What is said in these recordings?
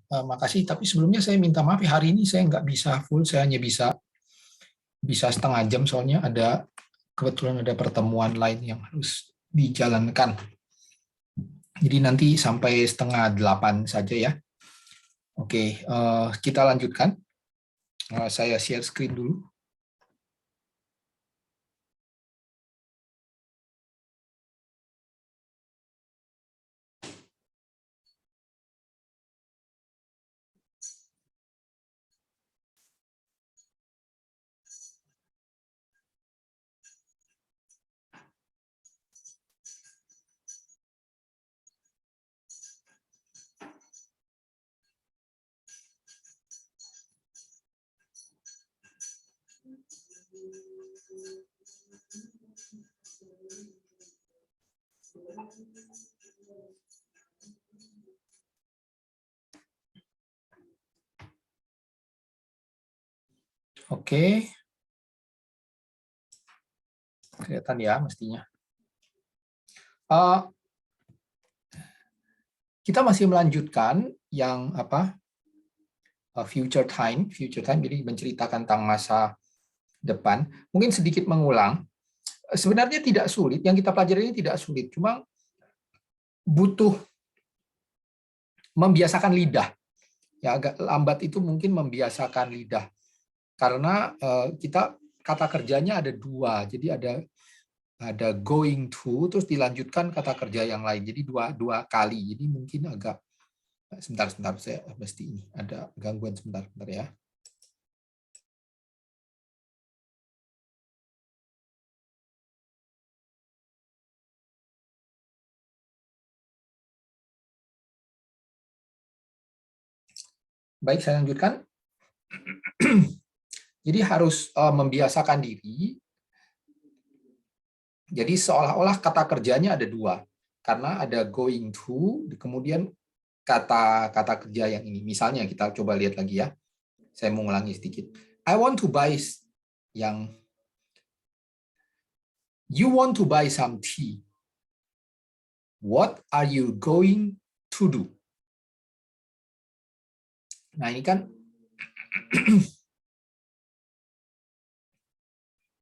makasih. Tapi sebelumnya saya minta maaf ya, hari ini saya nggak bisa full, saya hanya bisa setengah jam soalnya kebetulan ada pertemuan lain yang harus dijalankan. Jadi nanti sampai 7:30 saja ya. Oke, kita lanjutkan. Saya share screen dulu. Oke. Kelihatan ya mestinya. Kita masih melanjutkan yang future time, jadi menceritakan tentang masa depan. Mungkin sedikit mengulang. Sebenarnya tidak sulit, yang kita pelajari ini tidak sulit, cuma butuh membiasakan lidah. Ya, agak lambat itu mungkin membiasakan lidah. Karena kita kata kerjanya ada dua, jadi ada going to, terus dilanjutkan kata kerja yang lain, jadi dua kali. Jadi mungkin agak sebentar saya mesti ini ada gangguan sebentar ya. Baik, saya lanjutkan. Jadi harus membiasakan diri. Jadi seolah-olah kata kerjanya ada dua, karena ada going to, kemudian kata kerja yang ini. Misalnya kita coba lihat lagi ya. Saya mau ulangi sedikit. I want to buy yang you want to buy some tea. What are you going to do? Nah, ini kan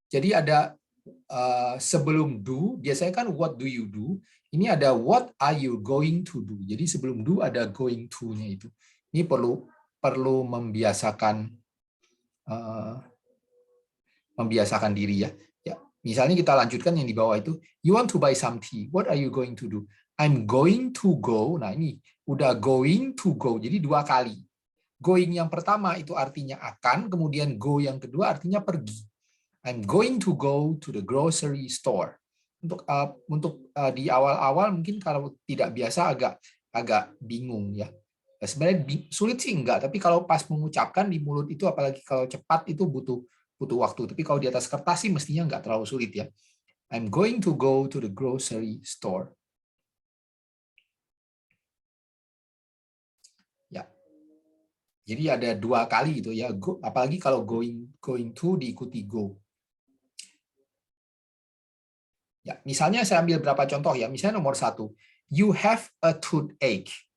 jadi ada sebelum do, biasanya kan what do you do? Ini ada what are you going to do? Jadi sebelum do ada going to-nya itu. Ini perlu membiasakan diri ya. Ya, misalnya kita lanjutkan yang di bawah itu, you want to buy some tea. What are you going to do? I'm going to go. Nah, ini udah going to go. Jadi dua kali. Going yang pertama itu artinya akan, kemudian go yang kedua artinya pergi. I'm going to go to the grocery store. Untuk di awal-awal mungkin kalau tidak biasa agak bingung ya. Sebenarnya sulit sih enggak, tapi kalau pas mengucapkan di mulut itu, apalagi kalau cepat itu butuh waktu. Tapi kalau di atas kertas sih mestinya enggak terlalu sulit ya. I'm going to go to the grocery store. Ya. Jadi ada dua kali gitu ya. Apalagi kalau going to diikuti go. Ya, misalnya saya ambil berapa contoh ya. Misalnya nomor 1, you have a toothache.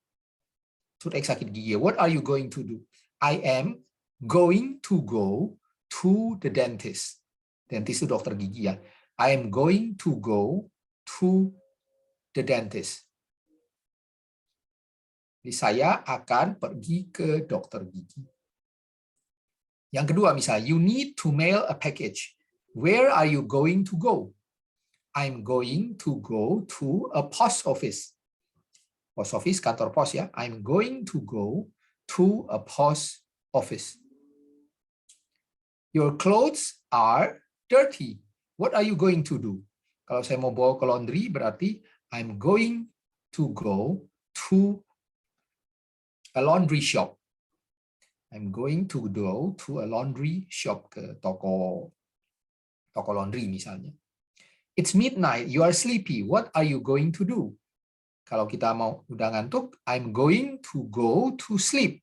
Toothache sakit gigi. What are you going to do? I am going to go to the dentist. Dentist itu dokter gigi ya. I am going to go to the dentist. Jadi saya akan pergi ke dokter gigi. Yang kedua misalnya, you need to mail a package. Where are you going to go? I'm going to go to a post office. Post office, kantor pos ya. I'm going to go to a post office. Your clothes are dirty. What are you going to do? Kalau saya mau bawa ke laundry, berarti I'm going to go to a laundry shop. I'm going to go to a laundry shop, ke toko laundry misalnya. It's midnight, you are sleepy. What are you going to do? Kalau kita mau udah ngantuk, I'm going to go to sleep.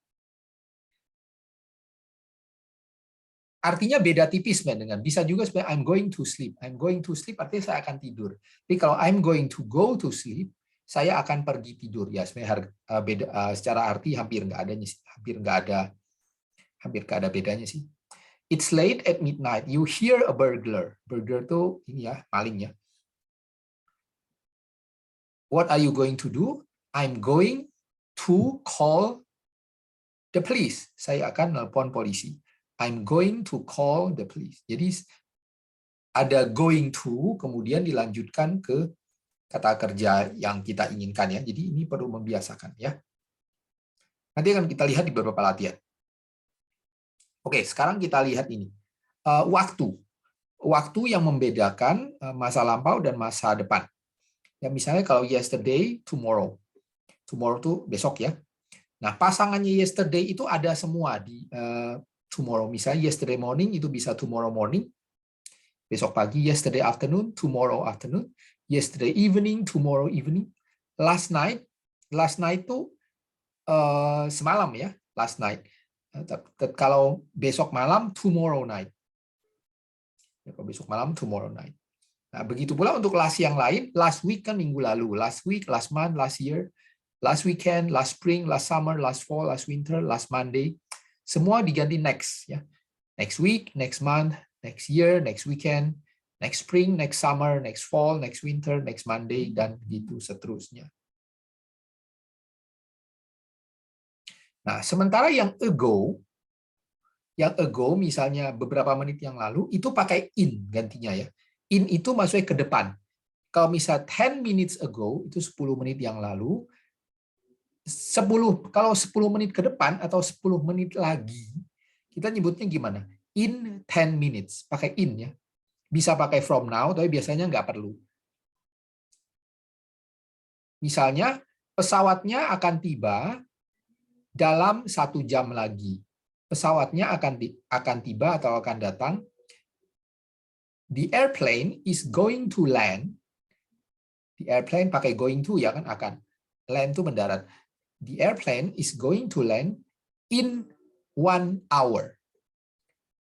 Artinya beda tipis dengan bisa juga sebenarnya I'm going to sleep. I'm going to sleep artinya saya akan tidur. Tapi kalau I'm going to go to sleep Saya akan pergi tidur. Ya, sebenarnya secara arti hampir nggak ada bedanya sih. It's late at midnight. You hear a burglar. Burglar tuh ini ya, maling ya. What are you going to do? I'm going to call the police. Saya akan nelpon polisi. I'm going to call the police. Jadi ada going to, kemudian dilanjutkan ke kata kerja yang kita inginkan ya. Jadi ini perlu membiasakan ya. Nanti akan kita lihat di beberapa latihan. Oke, sekarang kita lihat ini. Waktu. Waktu yang membedakan masa lampau dan masa depan. Ya, misalnya kalau yesterday, tomorrow. Tomorrow itu besok ya. Nah, pasangannya yesterday itu ada semua di tomorrow. Misalnya yesterday morning itu bisa tomorrow morning. Besok pagi, yesterday afternoon, tomorrow afternoon. Yesterday evening, tomorrow evening. Last night itu semalam ya, last night. Kalau besok malam, tomorrow night. Kalau besok malam, tomorrow night. Nah, begitu pula untuk last yang lain, last week kan minggu lalu, last week, last month, last year, last weekend, last spring, last summer, last fall, last winter, last Monday, semua diganti next ya. Next week, next month, next year, next weekend, next spring, next summer, next fall, next winter, next Monday, dan begitu seterusnya. Nah, sementara yang ago misalnya beberapa menit yang lalu, itu pakai in gantinya ya. In itu maksudnya ke depan. Kalau misal 10 minutes ago, itu 10 menit yang lalu, kalau 10 menit ke depan atau 10 menit lagi, kita nyebutnya gimana? In 10 minutes, pakai in ya. Bisa pakai from now, tapi biasanya nggak perlu. Misalnya, pesawatnya akan tiba dalam 1 jam lagi. Pesawatnya akan tiba atau akan datang. The airplane is going to land. The airplane pakai going to ya kan, akan. Land itu mendarat. The airplane is going to land in 1 hour.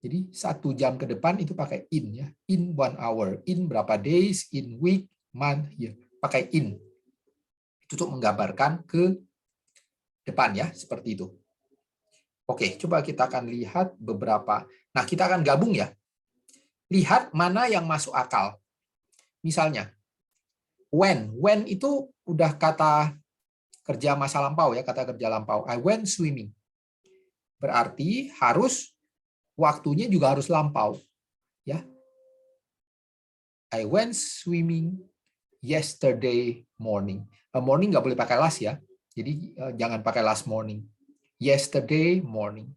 Jadi 1 jam ke depan itu pakai in ya. In 1 hour. In berapa days, in week, month, ya. Pakai in. Itu untuk menggambarkan ke depan ya, seperti itu. Oke, coba kita akan lihat beberapa. Nah, kita akan gabung ya. Lihat mana yang masuk akal. Misalnya, when itu udah kata kerja masa lampau ya, kata kerja lampau. I went swimming. Berarti harus waktunya juga harus lampau ya. I went swimming yesterday morning. Morning nggak boleh pakai last ya. Jadi jangan pakai last morning. Yesterday morning.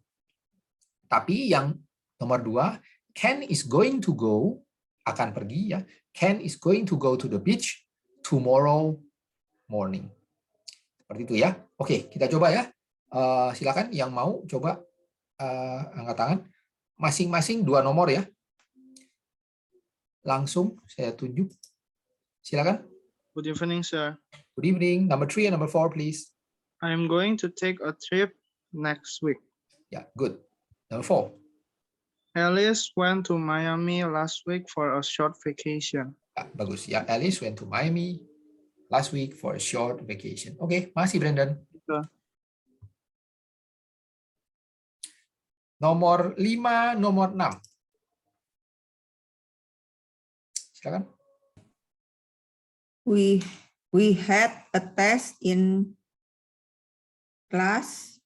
Tapi yang nomor 2, Ken is going to go, akan pergi ya. Ken is going to go to the beach tomorrow morning. Seperti itu ya. Oke, kita coba ya. Silakan yang mau coba angkat tangan. Masing-masing 2 nomor ya. Langsung saya tunjuk. Silakan. Good evening, sir. Good evening. Number 3 and number 4, please. I am going to take a trip next week. Yeah, good. Number 4. Alice went to Miami last week for a short vacation. Ya, bagus ya. Alice went to Miami last week for a short vacation. Oke, masih Brandon. Nomor 5, nomor 6. Silakan. We had a test in class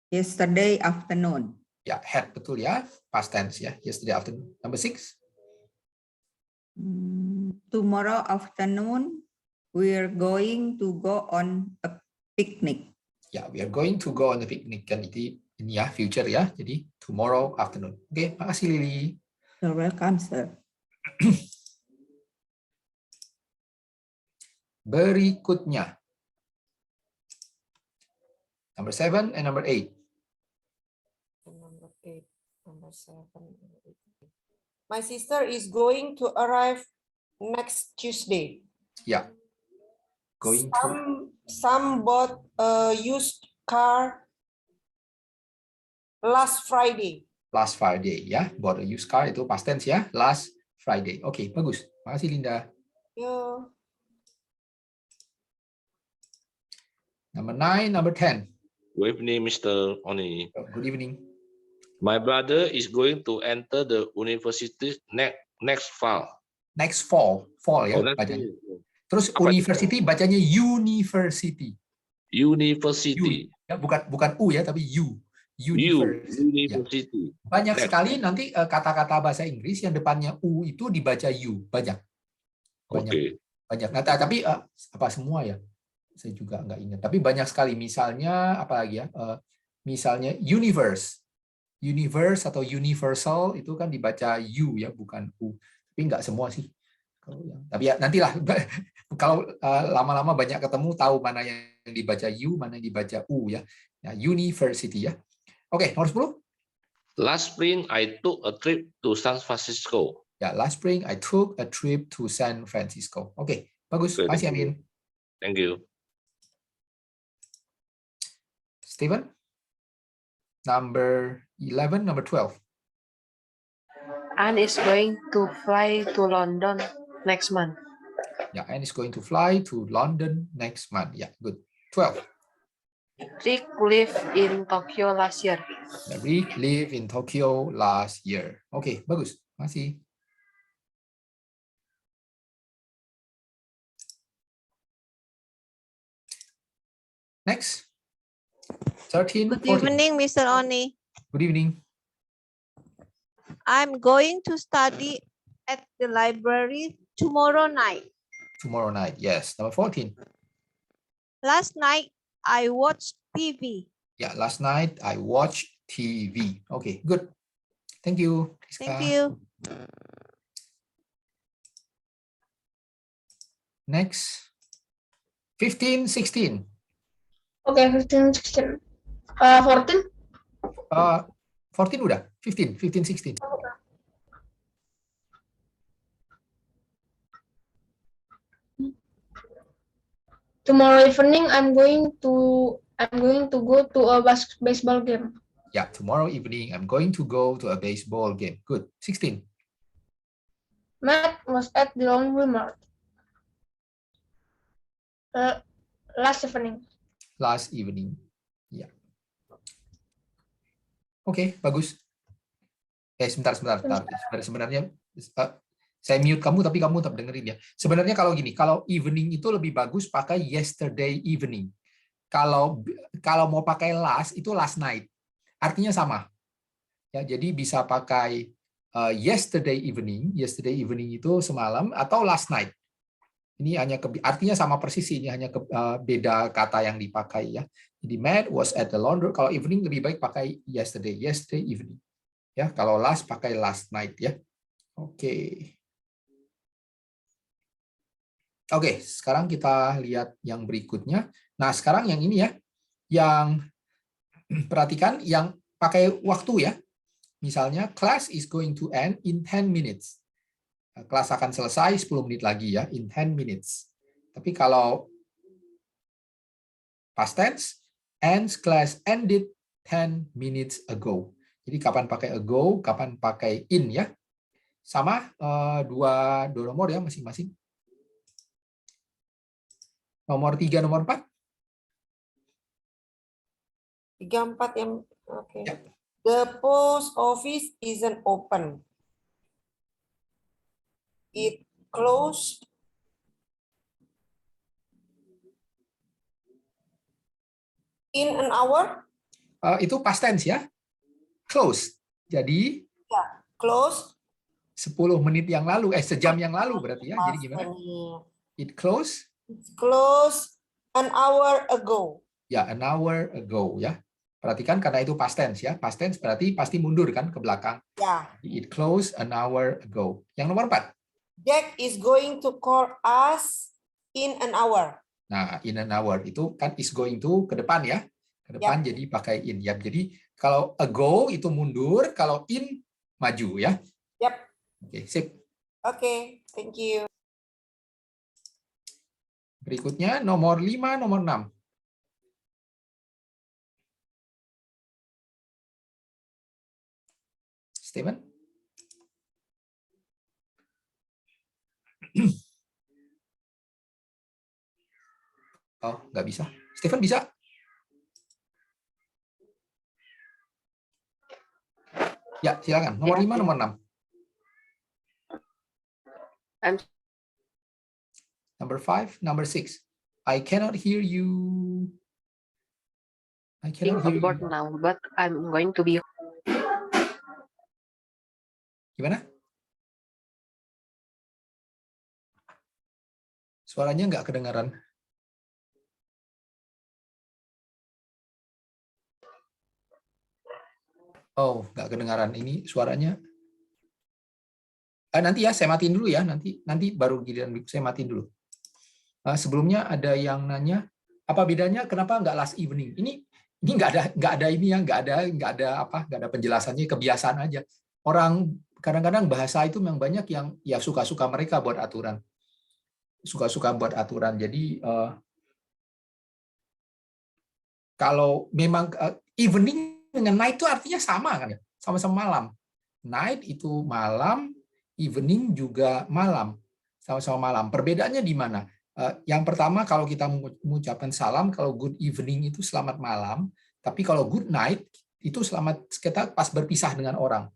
yesterday afternoon. Ya, had betul ya. Past tense ya. Yesterday afternoon. Number 6. Tomorrow afternoon, we're going to go on a picnic. Ya, we are going to go on a picnic. Kan itu ini ya, future ya. Jadi tomorrow afternoon. Oke, makasih Lily. You're welcome, sir. Berikutnya. Number 7 and number 8. Number 8, number 7. My sister is going to arrive next Tuesday. Ya. Going to. Some bought a used car last Friday. Last Friday ya. Bought a used car itu past tense ya. Last Friday. Oke, bagus. Makasih Linda. Yo. Number 9, number 10. Good evening, Mr. Oni. Good evening. My brother is going to enter the university next fall. Next fall, fall ya Oh, next bacanya. fall. Terus Apa itu? university bacanya university. University. Ya, bukan U ya, tapi U. University. Ya. University. Banyak Next. sekali nanti kata-kata bahasa Inggris yang depannya U itu dibaca U. Banyak. Oke. Banyak. Nah, tapi apa semua ya? Saya juga nggak ingat. Tapi banyak sekali. Misalnya apa lagi ya? Misalnya universe atau universal itu kan dibaca U ya, bukan U. Tapi nggak semua sih. Tapi ya nantilah kalau lama-lama banyak ketemu tahu mana yang dibaca U, mana yang dibaca U ya. Nah, university ya. Oke, nomor 10. Last spring I took a trip to San Francisco. Ya, last spring I took a trip to San Francisco. Oke, bagus. Oke, Masih Amin. Thank you. Steven? Number 11, number 12. Anne is going to fly to London next month. Yeah, Anne is going to fly to London next month. Yeah, good. 12. Rick lived in Tokyo last year. Yeah, Rick lived in Tokyo last year. Oke, bagus. Masih. Next. 13, Good 14. evening, Mr. Oni. Good evening. I'm going to study at the library tomorrow night. Tomorrow night. Yes. Number 14. Last night, I watched TV. Yeah, last night I watched TV. Okay, good. Thank you. Rizka. Thank you. Next. 15, 16. Okay, 15, 16. 14? 14 udah. 15, 16. Tomorrow evening, I'm going to go to a baseball game. Yeah, tomorrow evening I'm going to go to a baseball game. Good. 16. Matt was at the laundry mat last evening. Last evening. Yeah. Oke, bagus. Sebentar. Sebenarnya saya mute kamu, tapi kamu tetap dengerin ya. Sebenarnya kalau gini, kalau evening itu lebih bagus pakai yesterday evening. Kalau mau pakai last itu last night. Artinya sama. Ya, jadi bisa pakai yesterday evening itu semalam, atau last night. Ini hanya artinya sama persis, ini hanya beda kata yang dipakai ya. Jadi Matt was at the laundry. Kalau evening lebih baik pakai yesterday evening. Ya, kalau last pakai last night ya. Oke. Oke, sekarang kita lihat yang berikutnya. Nah, sekarang yang ini ya. Yang perhatikan yang pakai waktu ya. Misalnya class is going to end in 10 minutes. Kelas akan selesai 10 menit lagi ya, in 10 minutes. Tapi kalau past tense, ends class ended 10 minutes ago. Jadi kapan pakai ago, kapan pakai in ya. Sama dua nomor ya masing-masing. Nomor 3, nomor 4. 3, 4 yang oke. Okay. Ya. The post office isn't open. It closed. In an hour? Itu past tense ya. Close. Jadi Ya, close. 10 menit yang lalu, sejam yang lalu berarti ya. Jadi gimana? It closed. It's closed an hour ago. Ya, an hour ago ya. Perhatikan karena itu past tense ya. Past tense berarti pasti mundur kan ke belakang. Ya. It closed an hour ago. Yang nomor 4. Jack is going to call us in an hour. Nah, in an hour itu kan is going to ke depan ya. Ke depan jadi pakai in. Yap. Jadi kalau ago itu mundur, kalau in maju ya. Yap. Oke, sip. Oke, thank you. Berikutnya nomor 5, nomor 6. Steven? Oh, nggak bisa. Stephen bisa? Ya, silakan. Nomor 5, nomor 6. I'm Number 5, number 6. I cannot hear you. I cannot hear abroad you. now, but I'm going to be Gimana? Suaranya nggak kedengaran. Oh, nggak kedengaran. Ini suaranya. Nanti ya, saya matiin dulu ya. Nanti baru giliran saya matiin dulu. Sebelumnya ada yang nanya, apa bedanya? Kenapa nggak last evening? Ini nggak ada ini ya, nggak ada penjelasannya, kebiasaan aja. Orang kadang-kadang bahasa itu memang banyak yang ya suka-suka mereka buat aturan. Suka-suka buat aturan. Jadi kalau memang evening dengan night itu artinya sama kan ya, sama-sama malam. Night itu malam, evening juga malam, sama-sama malam. Perbedaannya di mana? Yang pertama kalau kita mengucapkan salam, kalau good evening itu selamat malam, tapi kalau good night itu selamat kita pas berpisah dengan orang.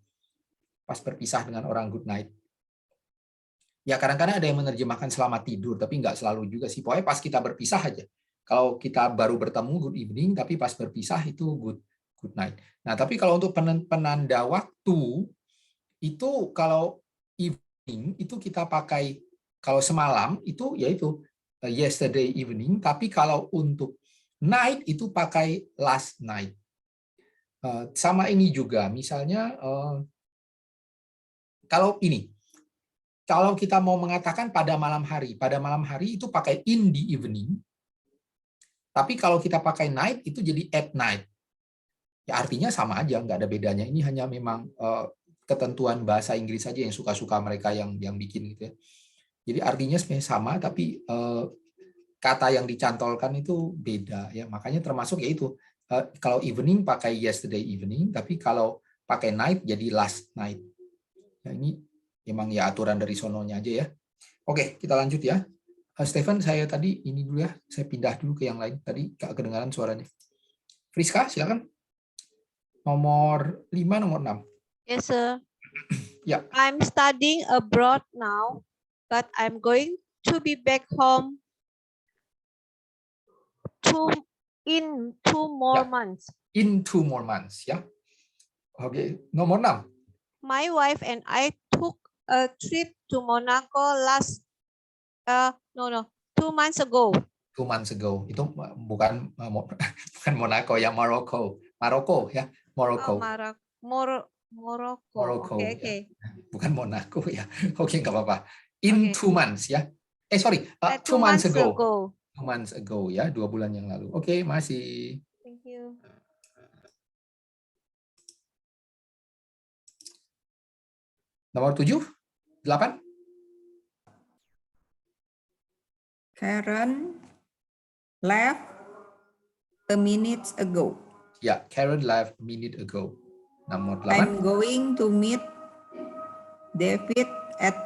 Pas berpisah dengan orang good night. Ya kadang-kadang ada yang menerjemahkan selamat tidur, tapi nggak selalu juga sih. Pokoknya pas kita berpisah aja. Kalau kita baru bertemu good evening, tapi pas berpisah itu good night. Nah, tapi kalau untuk penanda waktu itu kalau evening itu kita pakai kalau semalam itu yaitu yesterday evening, tapi kalau untuk night itu pakai last night. Sama ini juga, misalnya kalau kita mau mengatakan pada malam hari itu pakai in the evening. Tapi kalau kita pakai night itu jadi at night. Ya artinya sama aja, nggak ada bedanya. Ini hanya memang ketentuan bahasa Inggris saja yang suka-suka mereka yang bikin gitu ya. Jadi artinya sebenarnya sama, tapi kata yang dicantolkan itu beda ya. Makanya termasuk yaitu kalau evening pakai yesterday evening, tapi kalau pakai night jadi last night. Ya, ini memang ya aturan dari sononya aja ya. Oke, kita lanjut ya. Stephen, saya tadi ini dulu ya. Saya pindah dulu ke yang lain. Tadi nggak kedengaran suaranya. Friska, silakan. Nomor 5, nomor 6. Yes, sir. Ya. I'm studying abroad now, but I'm going to be back home in 2 more months. In 2 more months, ya. Oke, nomor 6. My wife and I took a trip to Monaco 2 months ago. 2 months ago. Itu bukan Monaco ya, Maroko ya, Morocco. Morocco. Okay. Bukan Monaco ya. Oke, nggak apa-apa. In 2 months ya. Sorry, 2 2 months ago. ago. 2 months ago ya, 2 bulan yang lalu. Oke, masih. Thank you. Nomor 7, 8. Karen left a minute ago. Ya, Karen left a minute ago. Nomor 8. I'm going to meet David at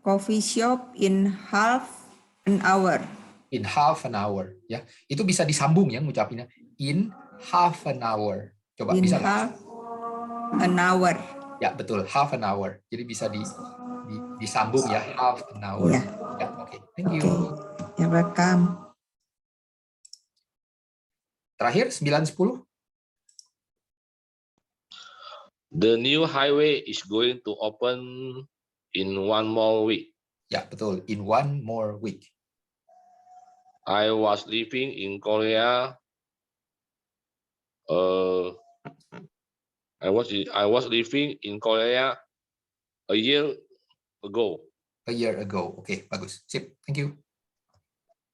coffee shop in half an hour. In half an hour ya. Itu bisa disambung ya ngucapinnya. In half an hour. Coba In bisa nggak? half an hour. Ya, betul, half an hour. Jadi bisa disambung ya, half an hour. Ya. Ya, oke. Thank you. You're welcome. Terakhir 9, 10. The new highway is going to open in 1 more week. Ya, betul. In 1 more week. I was living in Korea. I was living in Korea a year ago. A year ago. Oke, bagus. Sip. Thank you.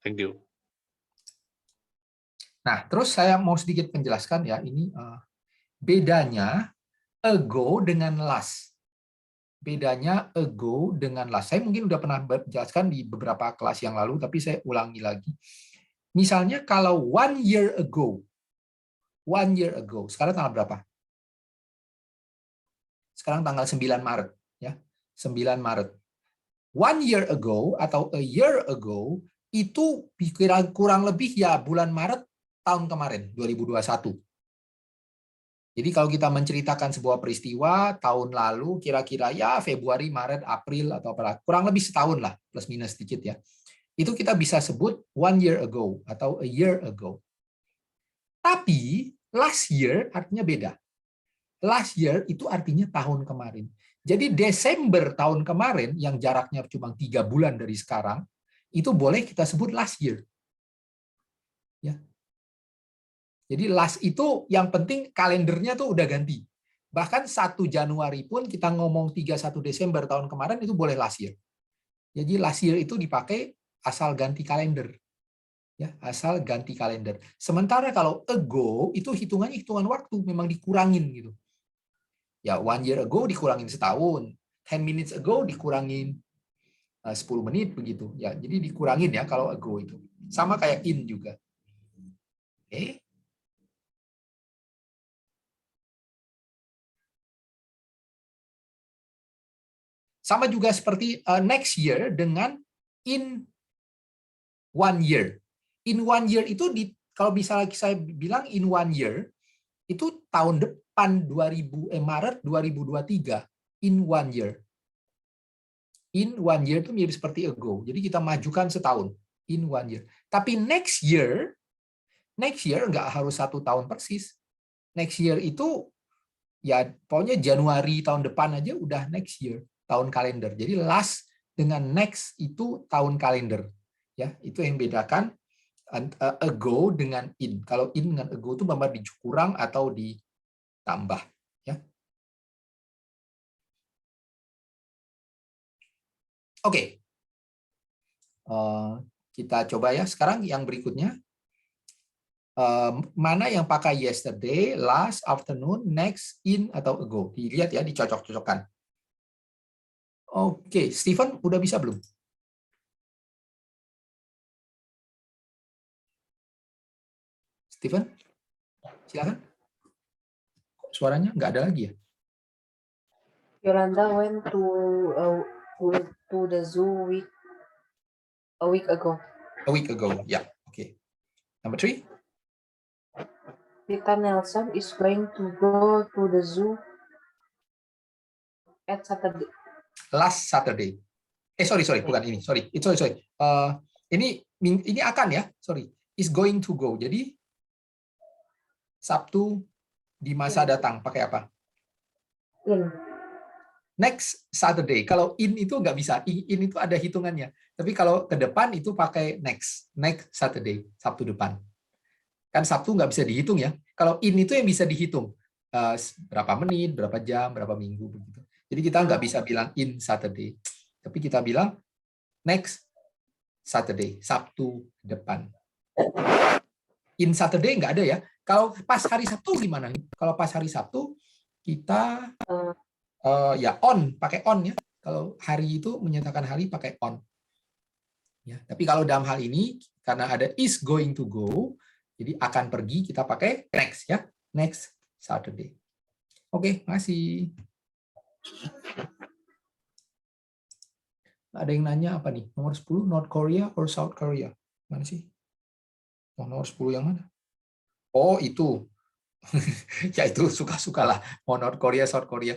Thank you. Nah, terus saya mau sedikit menjelaskan ya, ini bedanya ago dengan last. Bedanya ago dengan last. Saya mungkin udah pernah menjelaskan di beberapa kelas yang lalu, tapi saya ulangi lagi. Misalnya kalau 1 year ago. 1 year ago. Sekarang tanggal berapa? Sekarang tanggal 9 Maret. Ya, 9 Maret. 1 year ago atau a year ago itu kurang lebih ya bulan Maret tahun kemarin, 2021. Jadi kalau kita menceritakan sebuah peristiwa tahun lalu, kira-kira ya Februari, Maret, April, atau apa, kurang lebih setahun lah, plus minus sedikit ya. Itu kita bisa sebut 1 year ago atau a year ago. Tapi last year artinya beda. Last year itu artinya tahun kemarin. Jadi Desember tahun kemarin yang jaraknya cuma 3 bulan dari sekarang, itu boleh kita sebut last year. Ya. Jadi last itu yang penting kalendernya tuh udah ganti. Bahkan 1 Januari pun kita ngomong 31 Desember tahun kemarin itu boleh last year. Jadi last year itu dipakai asal ganti kalender. Ya, asal ganti kalender. Sementara kalau ago itu hitungannya hitungan waktu, memang dikurangin gitu. Ya, 1 year ago dikurangin setahun, 10 minutes ago dikurangin 10 menit begitu. Ya, jadi dikurangin ya kalau ago itu. Sama kayak in juga. Oke. Sama juga seperti next year dengan in 1 year. In 1 year itu kalau misalnya saya bilang in 1 year itu tahun depan Maret 2023 in 1 year. In 1 year itu mirip seperti ago. Jadi kita majukan setahun in 1 year. Tapi next year nggak harus 1 tahun persis. Next year itu ya pokoknya Januari tahun depan aja udah next year, tahun kalender. Jadi last dengan next itu tahun kalender. Ya, itu yang bedakan ago dengan in. Kalau in dengan ago itu memang dikurang atau ditambah. Ya. Oke. Kita coba ya. Sekarang yang berikutnya. Mana yang pakai yesterday, last, afternoon, next, in, atau ago. Dilihat ya, dicocok-cocokkan. Oke, Steven udah bisa belum? Steven, silakan. Suaranya nggak ada lagi ya? Yolanda went to the zoo a week ago. A week ago, ya. Oke. Number 3. Rita Nelson is going to go to the zoo at Saturday. Last Saturday. Sorry, bukan ini. Sorry. Ini akan ya. Sorry. Is going to go. Jadi Sabtu di masa datang pakai apa? In. Next Saturday. Kalau in itu nggak bisa. In itu ada hitungannya. Tapi kalau ke depan itu pakai next Saturday, Sabtu depan. Kan Sabtu nggak bisa dihitung ya. Kalau in itu yang bisa dihitung. Berapa menit, berapa jam, berapa minggu begitu. Jadi kita nggak bisa bilang in Saturday. Tapi kita bilang next Saturday, Sabtu depan. In Saturday nggak ada ya. Kalau pas hari Sabtu gimana? Kalau pas hari Sabtu kita ya on, pakai on ya. Kalau hari itu menyatakan hari pakai on. Ya, tapi kalau dalam hal ini karena ada is going to go, jadi akan pergi kita pakai next ya. Next Saturday. Oke, makasih. Ada yang nanya apa nih? Nomor 10, North Korea or South Korea? Mana sih? Oh, nomor 10 yang mana? Oh, itu. Ya itu suka-sukalah. Mau North Korea, South Korea.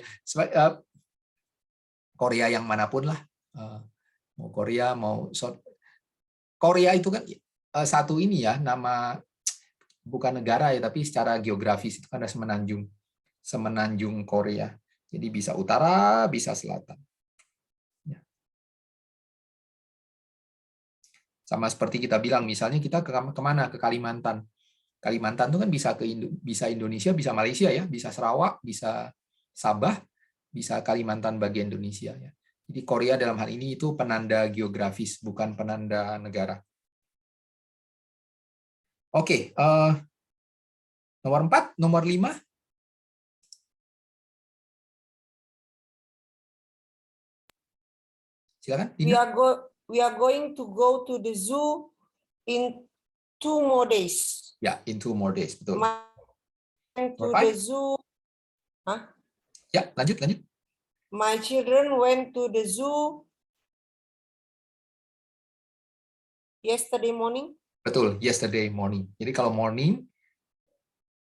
Korea yang manapun lah. Mau Korea, mau South Korea itu kan satu ini ya, nama bukan negara ya, tapi secara geografis itu kan ada semenanjung Korea. Jadi bisa utara, bisa selatan. Ya. Sama seperti kita bilang, misalnya kita kemana? Ke Kalimantan. Kalimantan itu kan bisa Indonesia, bisa Malaysia ya, bisa Sarawak, bisa Sabah, bisa Kalimantan bagian Indonesia ya. Jadi Korea dalam hal ini itu penanda geografis, bukan penanda negara. Oke, nomor 4, nomor 5. Silakan. We are going to go to the zoo in 2 more days. Ya, in 2 more days, betul. To the zoo. Huh? Ya, lanjut. My children went to the zoo Yesterday morning. Betul, yesterday morning. Jadi kalau morning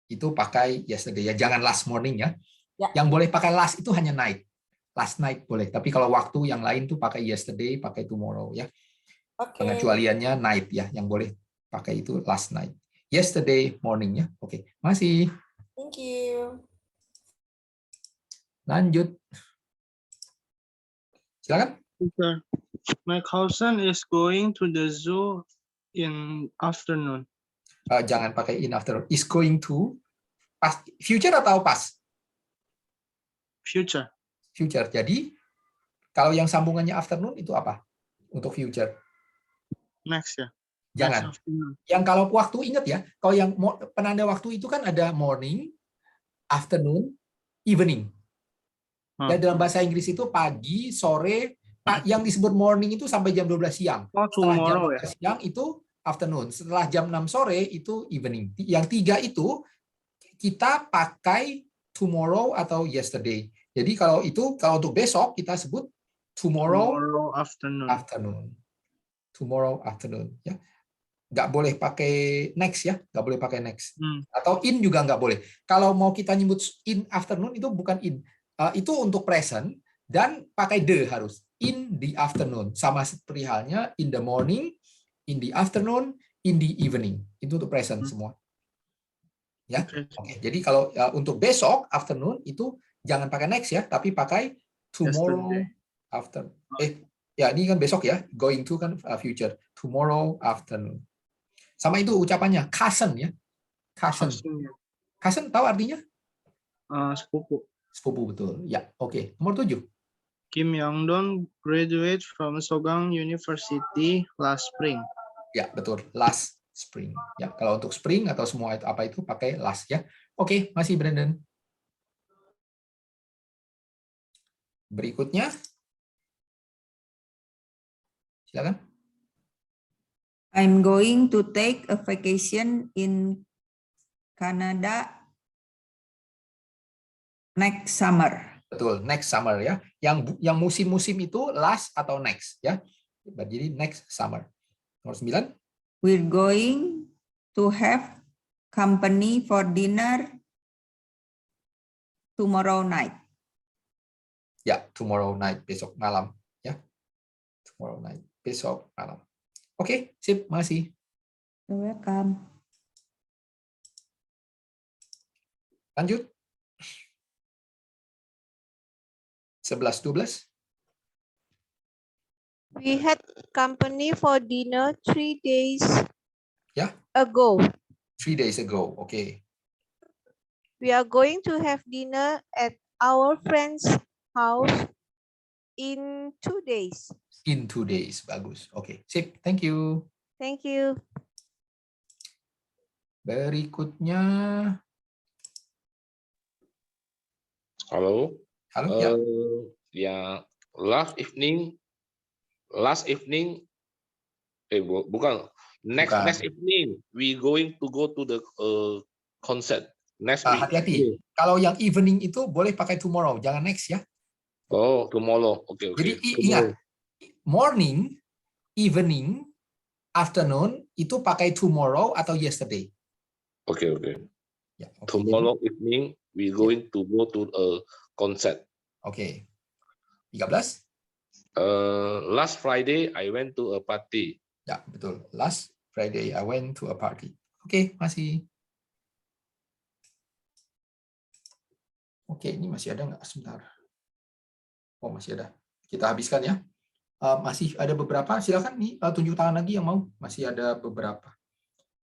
itu pakai yesterday ya, jangan last morning ya. Ya. Yang boleh pakai last itu hanya night. Last night boleh, tapi kalau waktu yang lain tuh pakai yesterday, pakai tomorrow ya. Oke. Pengecualiannya night ya, yang boleh pakai itu last night. Yesterday morning ya. Oke, masih. Thank you. Lanjut. Silakan. Teacher, my cousin is going to the zoo in afternoon. Jangan pakai in afternoon. Is going to past, future atau past? Future. Future. Jadi kalau yang sambungannya afternoon itu apa? Untuk future. Next ya. Jangan. Next afternoon. Yang kalau waktu ingat ya, kalau yang penanda waktu itu kan ada morning, afternoon, evening. Dan dalam bahasa Inggris itu pagi, sore, yang disebut morning itu sampai jam 12 siang. Oh, Setelah jam tomorrow 12 siang itu afternoon. Setelah jam 6 sore itu evening. Yang tiga itu kita pakai tomorrow atau yesterday. Jadi kalau untuk besok kita sebut tomorrow afternoon. Tomorrow afternoon ya. Nggak boleh pakai next ya, nggak boleh pakai next. Atau in juga nggak boleh. Kalau mau kita nyebut in afternoon itu bukan in. Itu untuk present dan pakai the harus. In the afternoon. Sama seperti halnya in the morning, in the afternoon, in the evening. Itu untuk present semua. Ya. Oke. Jadi kalau untuk besok afternoon itu jangan pakai next ya, tapi pakai tomorrow afternoon. Ya ini kan besok ya, going to kan future. Tomorrow afternoon. Sama itu ucapannya cousin ya. Cousin tahu artinya? Sepupu. Sepupu betul. Ya, oke. Nomor 7. Kim Young-don graduate from Sogang University last spring. Ya, betul. Last spring. Ya, kalau untuk spring atau semua itu apa itu pakai last ya. Oke, masih Brandon. Berikutnya. Silakan. I'm going to take a vacation in Canada next summer. Betul, next summer ya. Yang musim-musim itu last atau next ya. Jadi next summer. Nomor 9. We're going to have company for dinner tomorrow night. Ya, tomorrow night, besok malam ya. Tomorrow night, besok malam. Oke, sip, makasih. You're welcome. Lanjut. 11-12. We had company for dinner 3 days ago. 3 days ago, okay. We are going to have dinner at our friend's house in 2 days. In 2 days, bagus. Oke, sip. Thank you. Thank you. Berikutnya. Halo. Halo, ya. Ya, last evening. Bukan. Next evening, we going to go to the concert. Next week. Hati-hati. Kalau yang evening itu boleh pakai tomorrow, jangan next ya. Oh, tomorrow. Oke. Jadi ingat, morning, evening, afternoon itu pakai tomorrow atau yesterday. Oke. Ya, okay. Tomorrow evening, we going to go to a concert. Oke. 13. Last Friday, I went to a party. Ya, betul. Last Friday, I went to a party. Oke, masih. Oke, ini masih ada nggak? Sebentar. Oh, masih ada. Kita habiskan ya. Masih ada beberapa. Silakan nih, tunjuk tangan lagi yang mau. Masih ada beberapa.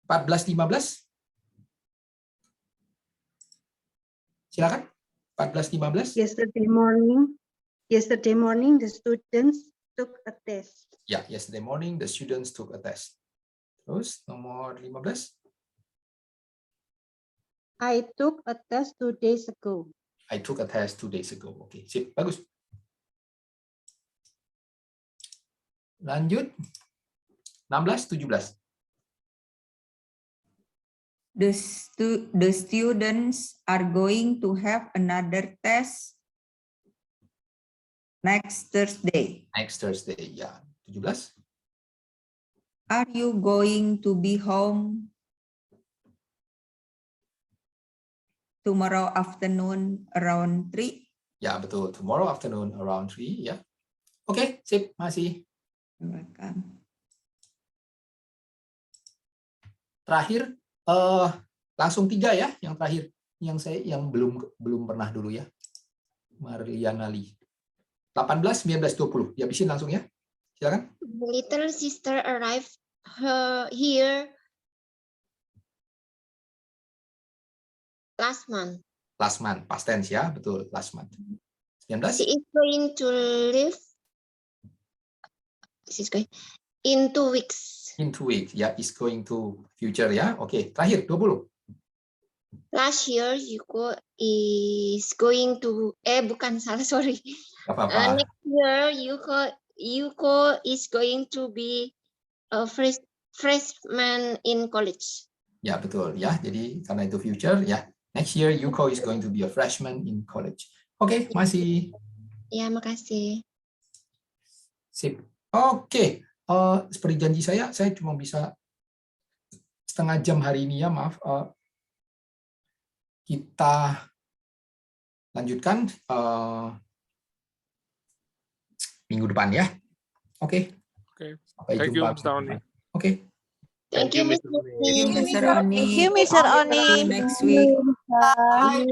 14-15. Silakan. 14-15. Yesterday morning, the students took a test. Ya, yesterday morning, the students took a test. Terus, nomor 15. I took a test 2 days ago. I took a test 2 days ago. Oke, sip. Bagus. Lanjut. 16-17. The students are going to have another test next Thursday. Next Thursday, ya. 17. Are you going to be home tomorrow afternoon around 3? Ya, betul. Tomorrow afternoon around 3, ya. Oke, sip, masih. Welcome. Terakhir, langsung 3 ya, yang terakhir. Yang belum pernah dulu ya. Marliana Lee. 18, 19, 20. Dihabisin langsung ya. Silakan. The little sister arrived here last month. Last month, past tense ya, betul, last month. 19. She is going to live. She's going in 2 weeks. In 2 weeks, ya, is going to future ya. Oke, terakhir 20. Last year, Yuko is going to. Bukan salah, sorry. Gak apa-apa. Next year, Yuko is going to be a freshman in college. Ya, betul ya. Jadi karena itu future ya. Next year Yuko is going to be a freshman in college. Oke, masih. Ya, makasih. Sip. Oke. Seperti janji saya cuma bisa setengah jam hari ini ya, maaf. Kita lanjutkan minggu depan ya. Oke. Oke. Sampai Thank you, jumpa. Mr. Oni. Oke. Thank you, Mr. Thank you, Mr. Oni. Thank you, Mr. See you Oni. next week. Bye.